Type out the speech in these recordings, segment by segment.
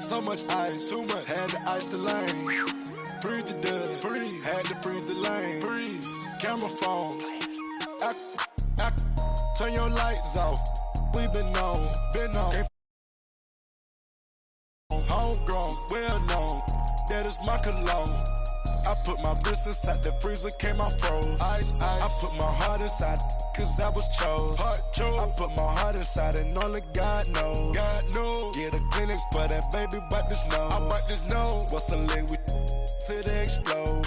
So much ice, too much. Had to ice the lane. Freeze the dub, freeze. Had to freeze the lane. Freeze. Camera phone. Turn your lights off. We been on. Homegrown, well known. That is my cologne. I put my wrist inside the freezer, came out froze. Ice. I put my heart inside, cause I was chose. I put my heart inside and only God knows. Yeah, the clinics, but that baby wipe this nose. I wipe this nose. What's a liquid till they explode?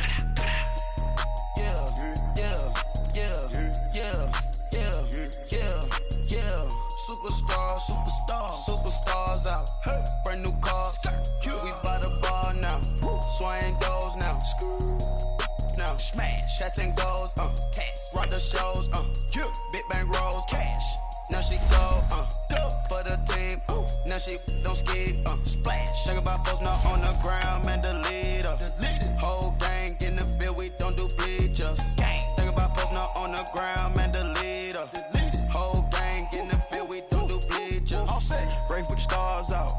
Superstars out. Brand new cars. We by the bar now. Swing doors now. Now smash. Shots and goals. Tax. Rock the shows. Big bang rolls. Cash. Now she go. For the team. Now she don't ski. Splash. Think about post now on the ground. Man, the leader. Whole gang in the field. We don't do bleachers. Think about post now on the ground. Man, the leader. Whole gang in the field. We don't do bleachers. Race with the stars out.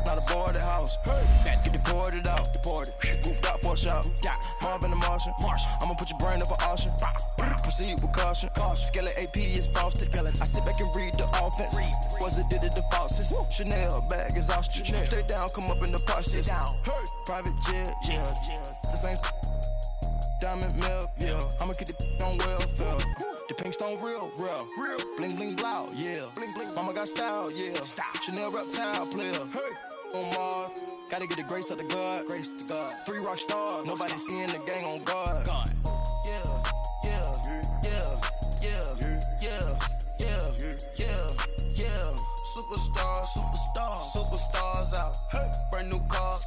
Not a boarded house. Get deported out. Moved out for a shot. Marvin the Martian. I'ma put your brain up for auction. Proceed with caution. Skeleton AP is frosted. I sit back and read the offense. Was it did it the faucets? Chanel bag is ostrich. Stay down, come up in the process. Private jet, yeah. This ain't diamond milk, yeah. I'ma keep the on welfare. The pink stone real. Bling bling blow, yeah. Mama got style, yeah. Chanel reptile player. On Mars, gotta get the grace of the God. 3 rock stars, nobody seeing the gang on guard. Superstars out. Brand new cars.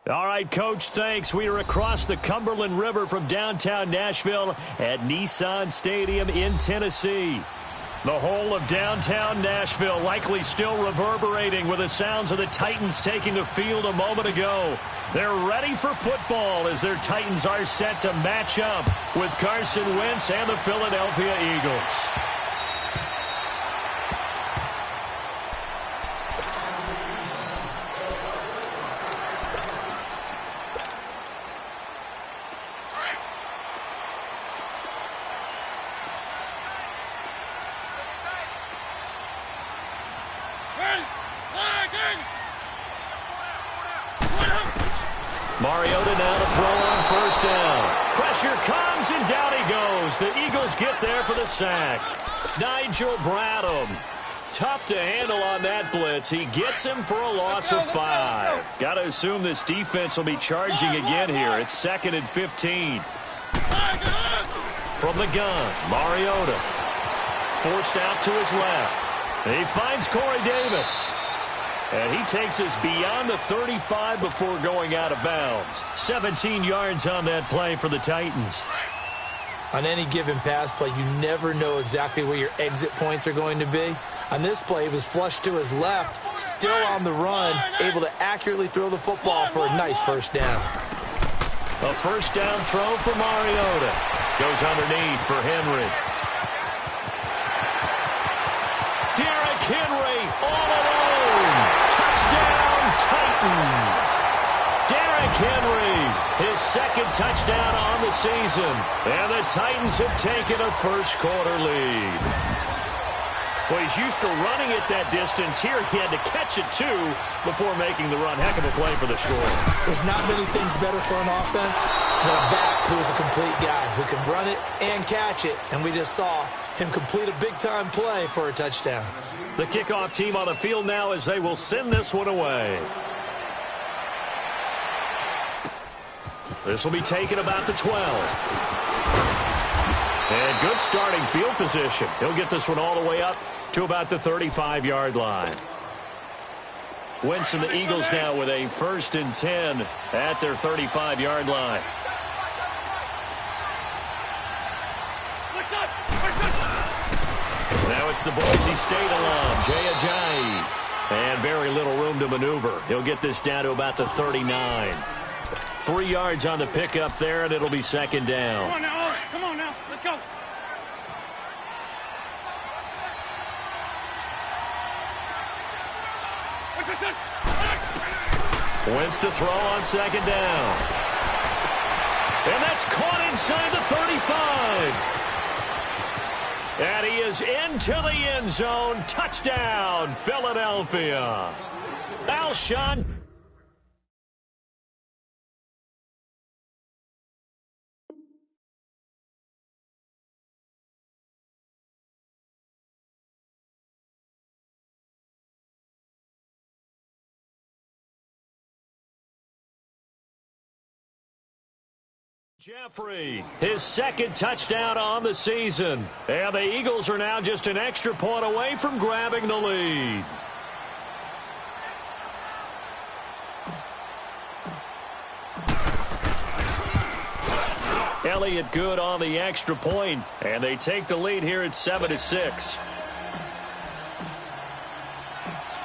All right, Coach, thanks. We are across the Cumberland River from downtown Nashville at Nissan Stadium in Tennessee. The whole of downtown Nashville likely still reverberating with the sounds of the Titans taking the field a moment ago. They're ready for football as their Titans are set to match up with Carson Wentz and the Philadelphia Eagles. Mariota now to throw on first down. Pressure comes, and down he goes. The Eagles get there for the sack. Nigel Bradham. Tough to handle on that blitz. He gets him for a loss of 5. Got to assume this defense will be charging again here. It's 2nd and 15. From the gun, Mariota. Forced out to his left. He finds Corey Davis. And he takes us beyond the 35 before going out of bounds. 17 yards on that play for the Titans. On any given pass play, you never know exactly where your exit points are going to be. On this play, he was flushed to his left, still on the run, able to accurately throw the football for a nice first down. A first down throw for Mariota. Goes underneath for Henry. Derrick Henry all alone. Touchdown, Titans. Derrick Henry, his 2nd touchdown on the season. And the Titans have taken a first-quarter lead. Well, he's used to running it that distance. Here he had to catch it, too, before making the run. Heck of a play for the score. There's not many things better for an offense than a back who is a complete guy who can run it and catch it. And we just saw him complete a big-time play for a touchdown. The kickoff team on the field now as they will send this one away. This will be taken about the 12. And good starting field position. He'll get this one all the way up to about the 35-yard line. Wentz and the Eagles now with a 1st and 10 at their 35-yard line. Now it's the Boise State alum, Jay Ajayi. And very little room to maneuver. He'll get this down to about the 39. 3 yards on the pickup there, and it'll be 2nd down. Come on now, come on now, let's go. Wentz to throw on second down. And that's caught inside the 35. And he is into the end zone. Touchdown, Philadelphia. Alshon. Jeffrey, his second touchdown on the season. And the Eagles are now just an extra point away from grabbing the lead. Elliott good on the extra point, and they take the lead here at 7-6.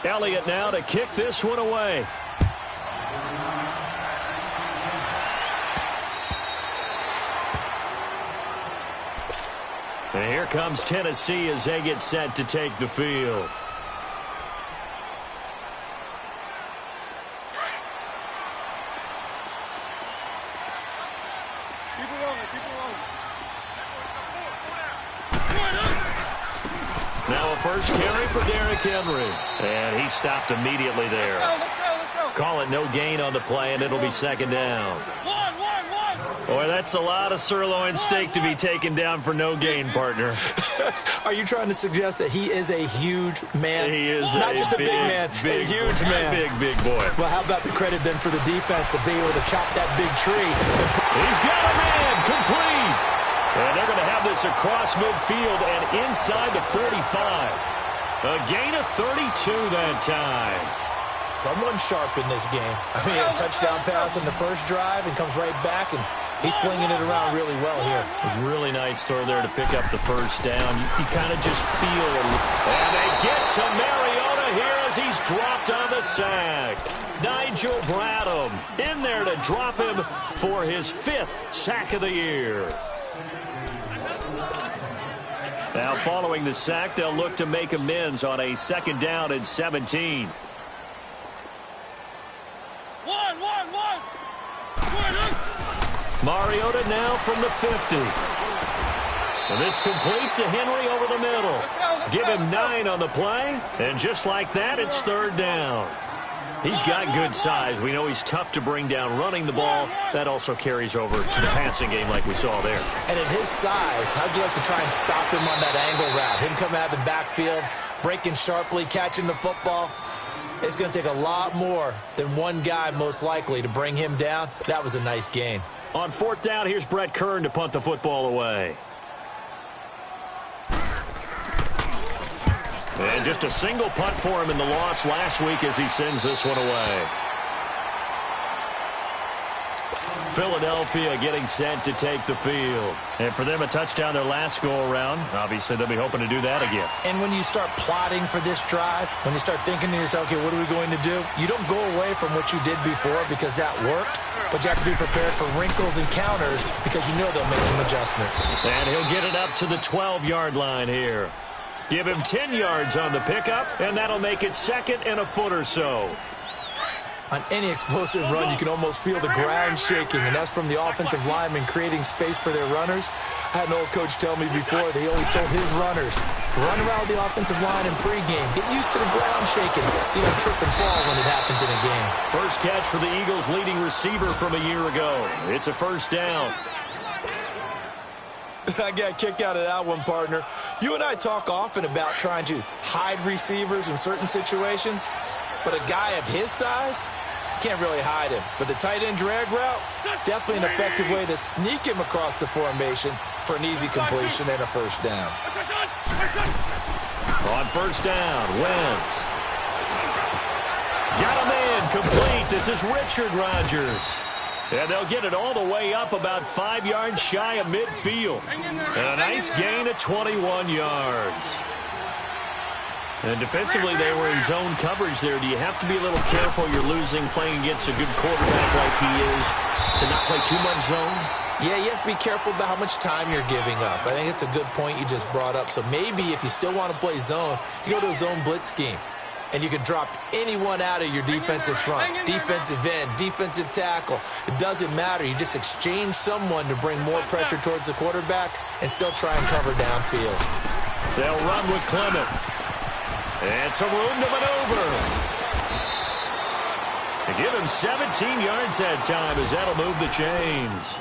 Elliott now to kick this one away. And here comes Tennessee as they get set to take the field. Now a first carry for Derrick Henry. And he stopped immediately there. Let's go. Call it no gain on the play, and it'll be second down. One. Boy, that's a lot of sirloin steak to be taken down for no gain, partner. Are you trying to suggest that he is a huge man? He is not just a big man, a huge man. Big boy. Well, how about the credit then for the defense to be able to chop that big tree? He's got a man, complete. And they're going to have this across midfield and inside the 45. A gain of 32 that time. Someone sharp in this game. I mean, a touchdown pass on the first drive and comes right back, and he's flinging it around really well here. Really nice throw there to pick up the first down. You kind of just feel it. And they get to Mariota here as he's dropped on the sack. Nigel Bradham in there to drop him for his 5th sack of the year. Now following the sack, they'll look to make amends on a second down and 17. One. Mariota now from the 50. And this complete to Henry over the middle. Give him 9 on the play. And just like that, it's third down. He's got good size. We know he's tough to bring down running the ball. That also carries over to the passing game like we saw there. And at his size, how'd you like to try and stop him on that angle route? Him coming out of the backfield, breaking sharply, catching the football. It's going to take a lot more than one guy, most likely, to bring him down. That was a nice gain. On fourth down, here's Brett Kern to punt the football away. And just a single punt for him in the loss last week as he sends this one away. Philadelphia getting set to take the field. And for them, a touchdown their last go-around. Obviously, they'll be hoping to do that again. And when you start plotting for this drive, when you start thinking to yourself, okay, what are we going to do? You don't go away from what you did before because that worked, but you have to be prepared for wrinkles and counters because you know they'll make some adjustments. And he'll get it up to the 12-yard line here. Give him 10 yards on the pickup, and that'll make it second and a foot or so. On any explosive run, you can almost feel the ground shaking, and that's from the offensive linemen creating space for their runners. I had an old coach tell me before, they always told his runners, run around the offensive line in pregame. Get used to the ground shaking so you don't trip and fall when it happens in a game. First catch for the Eagles' leading receiver from a year ago. It's a first down. I got a kick out of that one, partner. You and I talk often about trying to hide receivers in certain situations, but a guy of his size, can't really hide him. But the tight end drag route, definitely an effective way to sneak him across the formation for an easy completion and a first down. On first down, Wentz. Got him in, complete. This is Richard Rodgers. And they'll get it all the way up about 5 yards shy of midfield. And a nice gain of 21 yards. And defensively, they were in zone coverage there. Do you have to be a little careful? You're losing playing against a good quarterback like he is to not play too much zone? Yeah, you have to be careful about how much time you're giving up. I think it's a good point you just brought up. So maybe if you still want to play zone, you go to a zone blitz scheme. and you can drop anyone out of your defensive front. Defensive end, defensive tackle. It doesn't matter. You just exchange someone to bring more pressure towards the quarterback and still try and cover downfield. They'll run with Clement. And some room to maneuver. To give him 17 yards that time as that'll move the chains.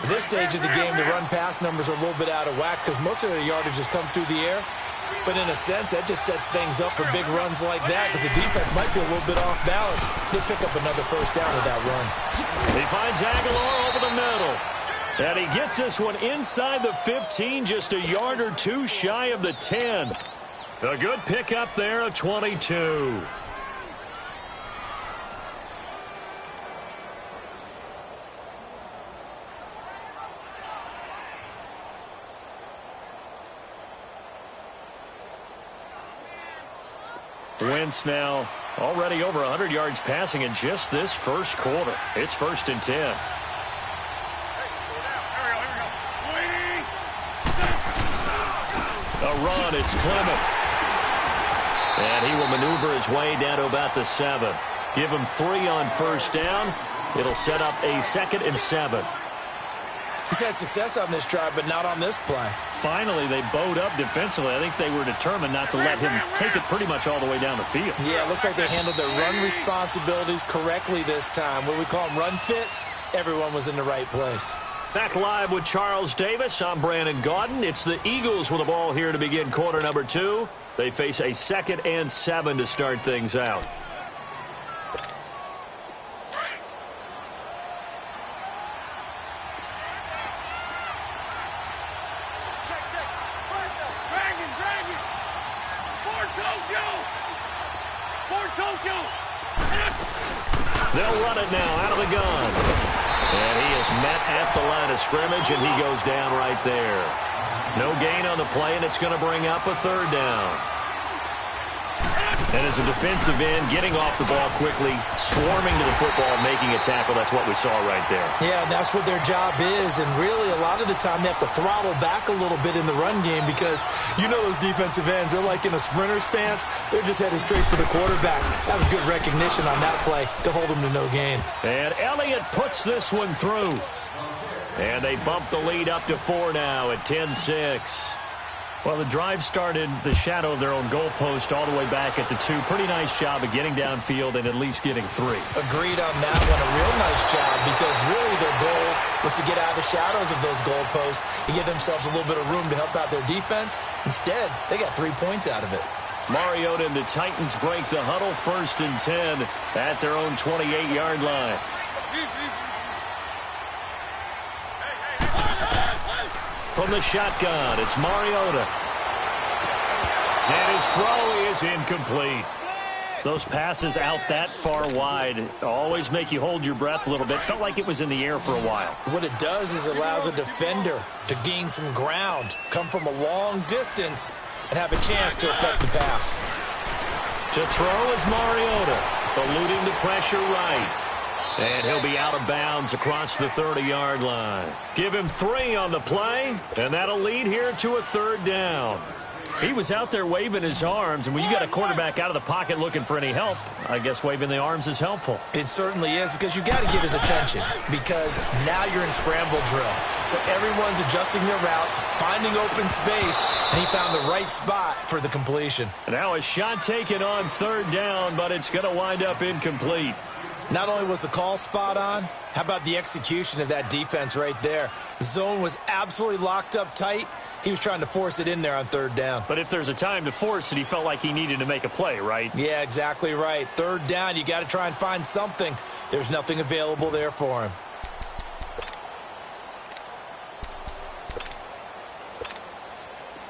At this stage of the game, the run-pass numbers are a little bit out of whack because most of their yardage has come through the air. But in a sense, that just sets things up for big runs like that because the defense might be a little bit off balance. They pick up another first down with that run. He finds Aguilar over the middle. And he gets this one inside the 15, just a yard or two shy of the 10. A good pickup there of 22. Wentz now already over 100 yards passing in just this first quarter. It's 1st and 10. A run, it's Clement. And he will maneuver his way down to about the 7. Give him 3 on first down. It'll set up a 2nd and 7. He's had success on this drive, but not on this play. Finally, they bowed up defensively. I think they were determined not to let him take it pretty much all the way down the field. Yeah, it looks like they handled their run responsibilities correctly this time. What we call them run fits, everyone was in the right place. Back live with Charles Davis. I'm Brandon Gaudin. It's the Eagles with the ball here to begin quarter number 2. They face a 2nd and 7 to start things out. They'll run it now out of the gun. And he is met at the line of scrimmage, and he goes down right there. No gain on the play, and it's going to bring up a 3rd down. And as a defensive end, getting off the ball quickly, swarming to the football, making a tackle, that's what we saw right there. Yeah, and that's what their job is, and really a lot of the time they have to throttle back a little bit in the run game because you know those defensive ends, they're like in a sprinter stance. They're just headed straight for the quarterback. That was good recognition on that play to hold them to no gain. And Elliott puts this one through. And they bump the lead up to 4 now at 10-6. Well, the drive started the shadow of their own goalpost all the way back at the 2. Pretty nice job of getting downfield and at least getting 3. Agreed on that one. A real nice job because really their goal was to get out of the shadows of those goalposts and give themselves a little bit of room to help out their defense. Instead, they got 3 points out of it. Mariota and the Titans break the huddle, 1st and 10 at their own 28-yard line. From the shotgun, it's Mariota. And his throw is incomplete. Those passes out that far wide always make you hold your breath a little bit. Felt like it was in the air for a while. What it does is it allows a defender to gain some ground, come from a long distance, and have a chance to affect the pass. To throw is Mariota, eluding the pressure right. And he'll be out of bounds across the 30-yard line. Give him 3 on the play, and that'll lead here to a 3rd down. He was out there waving his arms, and when you got a quarterback out of the pocket looking for any help, I guess waving the arms is helpful. It certainly is because you got to get his attention because now you're in scramble drill. So everyone's adjusting their routes, finding open space, and he found the right spot for the completion. Now a shot taken on 3rd down, but it's going to wind up incomplete. Not only was the call spot on, how about the execution of that defense right there? The zone was absolutely locked up tight. He was trying to force it in there on 3rd down. But if there's a time to force it, he felt like he needed to make a play, right? Yeah, exactly right. 3rd down, you got to try and find something. There's nothing available there for him.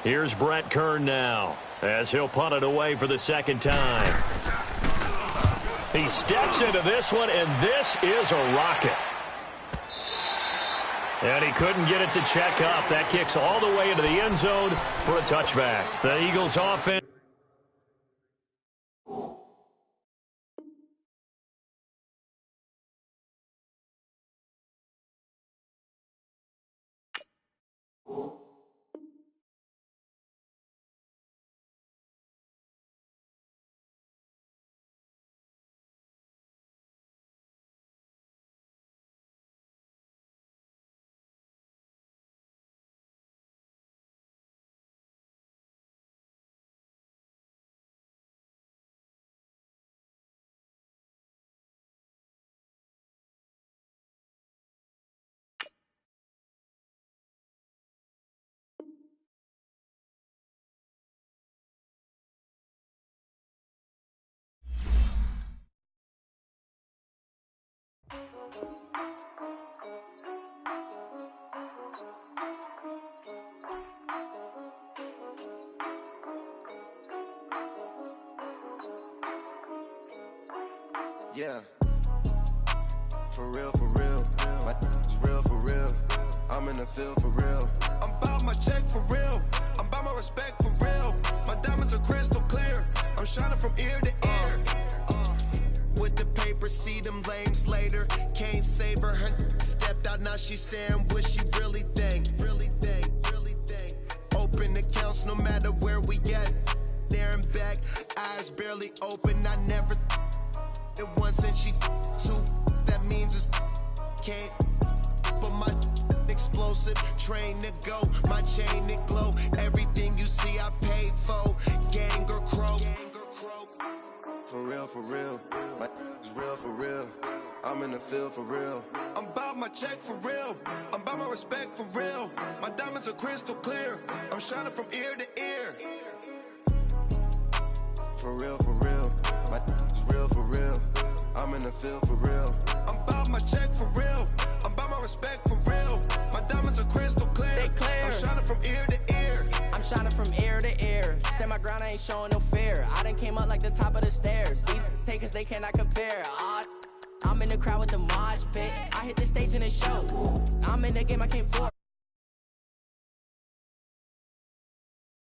Here's Brett Kern now as he'll punt it away for the 2nd time. He steps into this one, and this is a rocket. And he couldn't get it to check up. That kicks all the way into the end zone for a touchback. The Eagles offense. Yeah. For real, for real. My is real, for real. I'm in the field for real. I'm about my check for real. I'm about my respect for real. My diamonds are crystal clear. I'm shining from ear to ear. With the paper, see them lames later. Can't save her. Her stepped out, now she's saying what she really think. Really think, really think. Open accounts no matter where we at. There and back, eyes barely open. I never it once and she two. That means it's can't. But my explosive train to go. My chain to glow. Everything you see I paid for. Gang or crow. For real, for real. My is real, for real. I'm in the field for real. I'm about my check for real. I'm about my respect for real. My diamonds are crystal clear. I'm shining from ear to ear. For real, for real. My is real, for real. I'm in the field for real. I'm about my check for real. I'm about my respect for real. My diamonds are crystal clear. They clear. I'm shining from ear to ear. I'm shining from ear to ear. Stand my ground, I ain't showing no fear. I done came up like the top of the stairs. These takers, they cannot compare. I'm in the crowd with the mosh pit. I hit the stage and it show. I'm in the game, I came for.